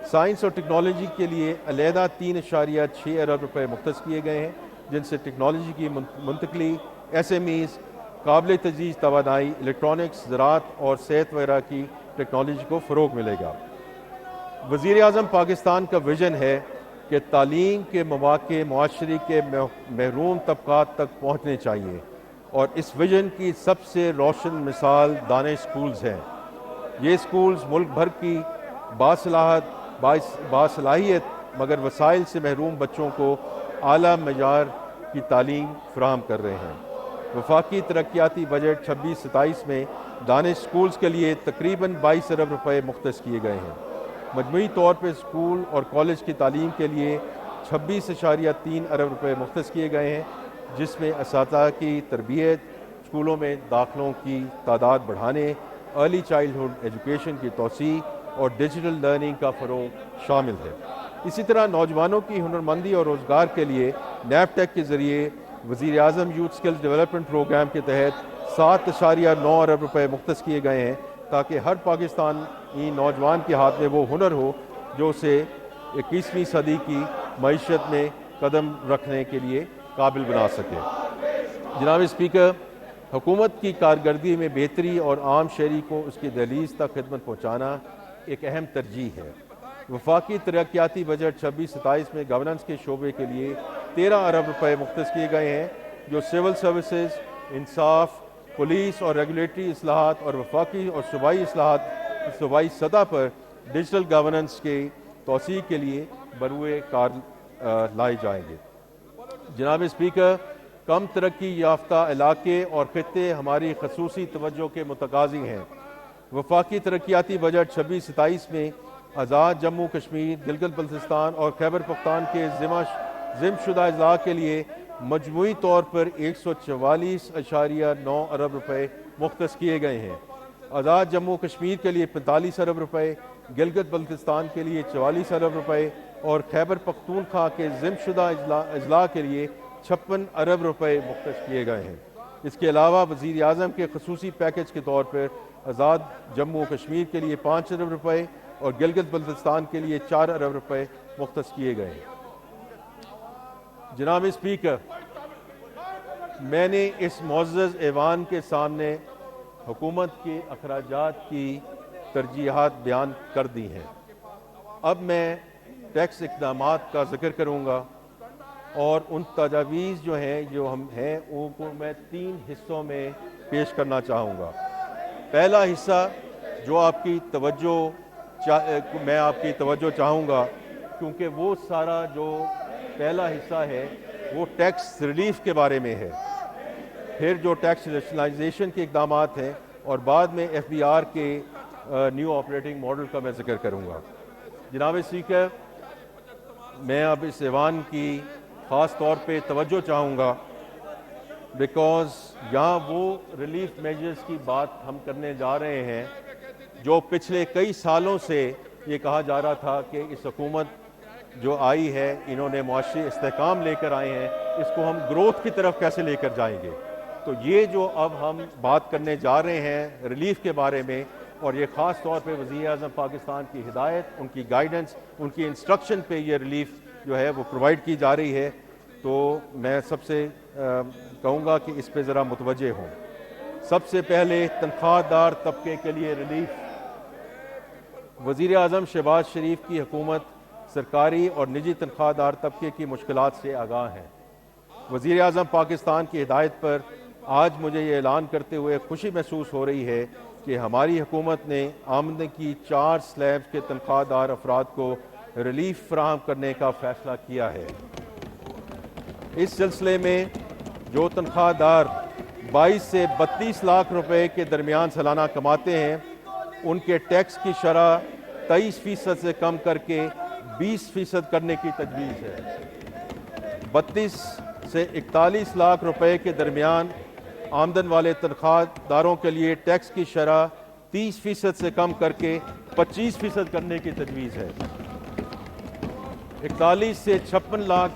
Science اور technology کے لیے علیحدہ 3.6 ارب روپے مختص کیے گئے ہیں، جن سے ٹیکنالوجی کی منتقلی، SMEs، قابل تجدید توانائی، الیکٹرانکس، زراعت اور صحت وغیرہ کی ٹیکنالوجی کو فروغ ملے گا۔ وزیر اعظم پاکستان کا ویژن ہے کہ تعلیم کے مواقع معاشرے کے محروم طبقات تک پہنچنے چاہیے، اور اس ویژن کی سب سے روشن مثال دانش اسکولز ہیں۔ یہ اسکولز ملک بھر کی باصلاحیت مگر وسائل سے محروم بچوں کو اعلیٰ معیار کی تعلیم فراہم کر رہے ہیں۔ وفاقی ترقیاتی بجٹ 26-27 میں دانش اسکولز کے لیے تقریباً 22 ارب روپے مختص کیے گئے ہیں۔ مجموعی طور پر اسکول اور کالج کی تعلیم کے لیے 26.3 ارب روپے مختص کیے گئے ہیں، جس میں اساتذہ کی تربیت، اسکولوں میں داخلوں کی تعداد بڑھانے، ارلی چائلڈہڈ ایجوکیشن کی توسیع اور ڈیجیٹل لرننگ کا فروغ شامل ہے۔ اسی طرح نوجوانوں کی ہنرمندی اور روزگار کے لیے نیب-ٹیک کے ذریعے وزیر اعظم یوتھ اسکلز ڈیولپمنٹ پروگرام کے تحت 7.9 ارب روپے مختص کیے گئے ہیں، تاکہ ہر پاکستانی نوجوان کے ہاتھ میں وہ ہنر ہو جو اسے 21ویں صدی کی معیشت میں قدم رکھنے کے لیے قابل بنا سکے۔ جناب اسپیکر، حکومت کی کارکردگی میں بہتری اور عام شہری کو اس کی دہلیز تک خدمت پہنچانا ایک اہم ترجیح ہے۔ وفاقی ترقیاتی بجٹ 26-27 میں گورننس کے شعبے کے لیے 13 ارب روپے مختص کیے گئے ہیں، جو سول سروسز، انصاف، پولیس اور ریگولیٹری اصلاحات اور وفاقی اور صوبائی سطح پر ڈیجیٹل گورننس کے توسیع کے لیے بروئے کار لائے جائیں گے۔ جناب اسپیکر، کم ترقی یافتہ علاقے اور خطے ہماری خصوصی توجہ کے متقاضی ہیں۔ وفاقی ترقیاتی بجٹ 26-27 میں آزاد جموں کشمیر، گلگت بلتستان اور خیبر پختون کے ضم شدہ اضلاع کے لیے مجموعی طور پر 144.9 ارب روپے مختص کیے گئے ہیں۔ آزاد جموں کشمیر کے لیے 45 ارب روپے، گلگت بلتستان کے لیے 44 ارب روپے اور خیبر پختونخوا کے ضم شدہ اضلاع کے لیے 56 ارب روپے مختص کیے گئے ہیں۔ اس کے علاوہ وزیر اعظم کے خصوصی پیکج کے طور پر آزاد جموں کشمیر کے لیے 5 ارب روپے اور گلگت بلتستان کے لیے 4 ارب روپے مختص کیے گئے ہیں۔ جناب اسپیکر، میں نے اس معزز ایوان کے سامنے حکومت کے اخراجات کی ترجیحات بیان کر دی ہیں۔ اب میں ٹیکس اقدامات کا ذکر کروں گا، اور ان تجاویز جو ہم ہیں ان کو میں 3 حصوں میں پیش کرنا چاہوں گا۔ پہلا حصہ جو میں آپ کی توجہ چاہوں گا، کیونکہ وہ سارا جو پہلا حصہ ہے وہ ٹیکس ریلیف کے بارے میں ہے، پھر جو ٹیکس ریشنلائزیشن کے اقدامات ہیں، اور بعد میں FBR کے نیو آپریٹنگ ماڈل کا میں ذکر کروں گا۔ جناب اسپیکر، میں اب اس ایوان کی خاص طور پہ توجہ چاہوں گا، بیکاز یہاں وہ ریلیف میجرز کی بات ہم کرنے جا رہے ہیں جو پچھلے کئی سالوں سے یہ کہا جا رہا تھا کہ اس حکومت جو آئی ہے انہوں نے معاشی استحکام لے کر آئے ہیں، اس کو ہم گروتھ کی طرف کیسے لے کر جائیں گے۔ تو یہ جو اب ہم بات کرنے جا رہے ہیں ریلیف کے بارے میں، اور یہ خاص طور پہ وزیر اعظم پاکستان کی ہدایت، ان کی گائیڈنس، ان کی انسٹرکشن پہ یہ ریلیف جو ہے وہ پرووائڈ کی جا رہی ہے، تو میں سب سے کہوں گا کہ اس پہ ذرا متوجہ ہوں۔ سب سے پہلے تنخواہ دار طبقے کے لیے ریلیف۔ وزیر اعظم شہباز شریف کی حکومت سرکاری اور نجی تنخواہ دار طبقے کی مشکلات سے آگاہ ہے۔ وزیر اعظم پاکستان کی ہدایت پر آج مجھے یہ اعلان کرتے ہوئے خوشی محسوس ہو رہی ہے کہ ہماری حکومت نے آمدنی کی 4 سلیب کے تنخواہ دار افراد کو ریلیف فراہم کرنے کا فیصلہ کیا ہے۔ اس سلسلے میں جو تنخواہ دار 22 سے 32 لاکھ روپے کے درمیان سالانہ کماتے ہیں، ان کے ٹیکس کی شرح 23% سے کم کر کے 20% کرنے کی تجویز ہے۔ 32 سے 41 لاکھ روپے کے درمیان آمدن والے تنخواہ داروں کے لیے ٹیکس کی شرح 30% سے کم کر کے 25% کرنے کی تجویز ہے۔ 41 سے 56 لاکھ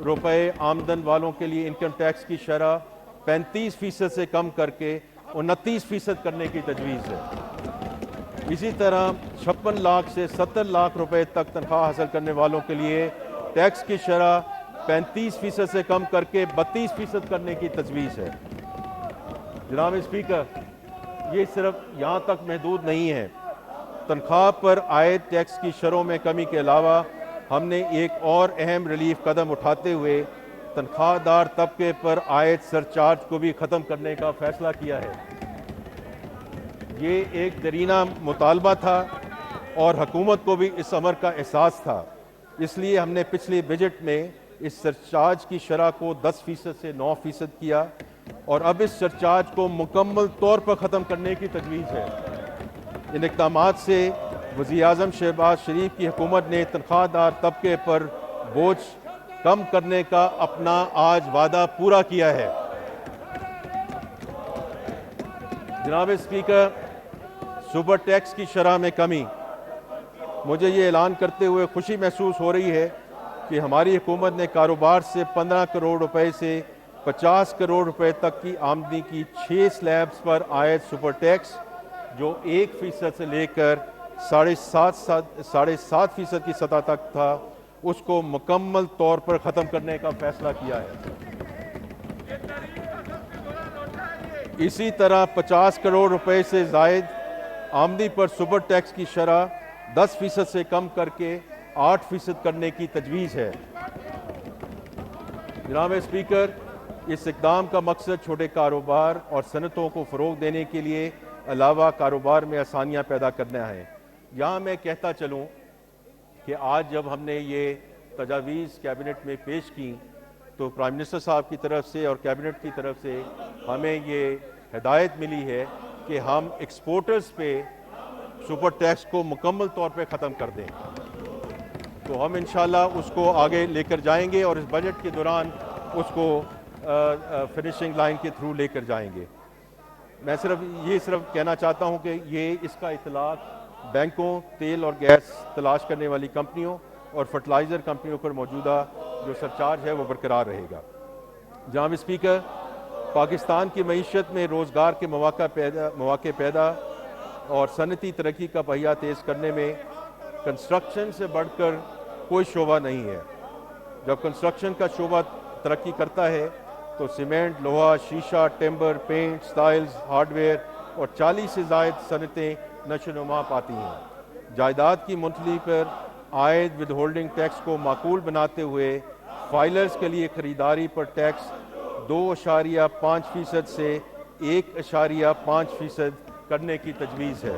روپے آمدن والوں کے لیے انکم ٹیکس کی شرح 35% سے کم کر کے 29% کرنے کی تجویز ہے۔ اسی طرح 56 لاکھ سے 70 لاکھ روپے تک تنخواہ حاصل کرنے والوں کے لیے ٹیکس کی شرح 35% سے کم کر کے 32% کرنے کی تجویز ہے۔ جناب اسپیکر، یہ صرف یہاں تک محدود نہیں ہے۔ تنخواہ پر عائد ٹیکس کی شرحوں میں کمی کے علاوہ ہم نے ایک اور اہم ریلیف قدم اٹھاتے ہوئے تنخواہ دار طبقے پر عائد سرچارج کو بھی ختم کرنے کا فیصلہ کیا ہے۔ یہ ایک دیرینہ مطالبہ تھا اور حکومت کو بھی اس امر کا احساس تھا، اس لیے ہم نے پچھلے بجٹ میں اس سرچارج کی شرح کو 10% سے 9% کیا اور اب اس سرچارج کو مکمل طور پر ختم کرنے کی تجویز ہے۔ ان اقدامات سے وزیر اعظم شہباز شریف کی حکومت نے تنخواہ دار طبقے پر بوجھ کم کرنے کا اپنا آج وعدہ پورا کیا ہے۔ جناب اسپیکر، سپر ٹیکس کی شرح میں کمی۔ مجھے یہ اعلان کرتے ہوئے خوشی محسوس ہو رہی ہے کہ ہماری حکومت نے کاروبار سے 15 کروڑ روپے سے 50 کروڑ روپے تک کی آمدنی کی 6 سلیبز پر عائد سپر ٹیکس، جو 1% سے لے کر 7.5% کی سطح تک تھا، اس کو مکمل طور پر ختم کرنے کا فیصلہ کیا ہے۔ اسی طرح 50 کروڑ روپے سے زائد آمدنی پر سپر ٹیکس کی شرح 10% سے کم کر کے 8% کرنے کی تجویز ہے۔ جناب اسپیکر، اس اقدام کا مقصد چھوٹے کاروبار اور صنعتوں کو فروغ دینے کے لیے علاوہ کاروبار میں آسانیاں پیدا کرنا ہے۔ یہاں میں کہتا چلوں کہ آج جب ہم نے یہ تجاویز کیبنٹ میں پیش کی تو پرائم منسٹر صاحب کی طرف سے اور کیبنٹ کی طرف سے ہمیں یہ ہدایت ملی ہے کہ ہم ایکسپورٹرز پہ سپر ٹیکس کو مکمل طور پہ ختم کر دیں۔ تو ہم انشاءاللہ اس کو آگے لے کر جائیں گے اور اس بجٹ کے دوران اس کو فنشنگ لائن کے تھرو لے کر جائیں گے۔ میں صرف کہنا چاہتا ہوں کہ یہ اس کا اطلاق بینکوں، تیل اور گیس تلاش کرنے والی کمپنیوں اور فرٹیلائزر کمپنیوں پر موجودہ جو سرچارج ہے وہ برقرار رہے گا۔ جناب اسپیکر، پاکستان کی معیشت میں روزگار کے مواقع پیدا اور صنعتی ترقی کا پہیہ تیز کرنے میں کنسٹرکشن سے بڑھ کر کوئی شعبہ نہیں ہے۔ جب کنسٹرکشن کا شعبہ ترقی کرتا ہے تو سیمنٹ، لوہا، شیشہ، timber, paint, tiles, hardware اور 40 سے زائد صنعتیں نشو و نما پاتی ہیں۔ جائیداد کی منتقلی پر عائد ود ہولڈنگ ٹیکس کو معقول بناتے ہوئے فائلرز کے لیے خریداری پر ٹیکس 2.5% سے 1.5% کرنے کی تجویز ہے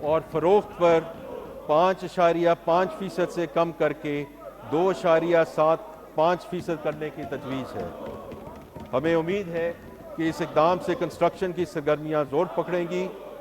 اور فروخت پر 5.5% سے کم کر کے 2.75% کرنے کی تجویز ہے۔ ہمیں امید ہے کہ اس اقدام سے کنسٹرکشن کی سرگرمیاں زور پکڑیں گی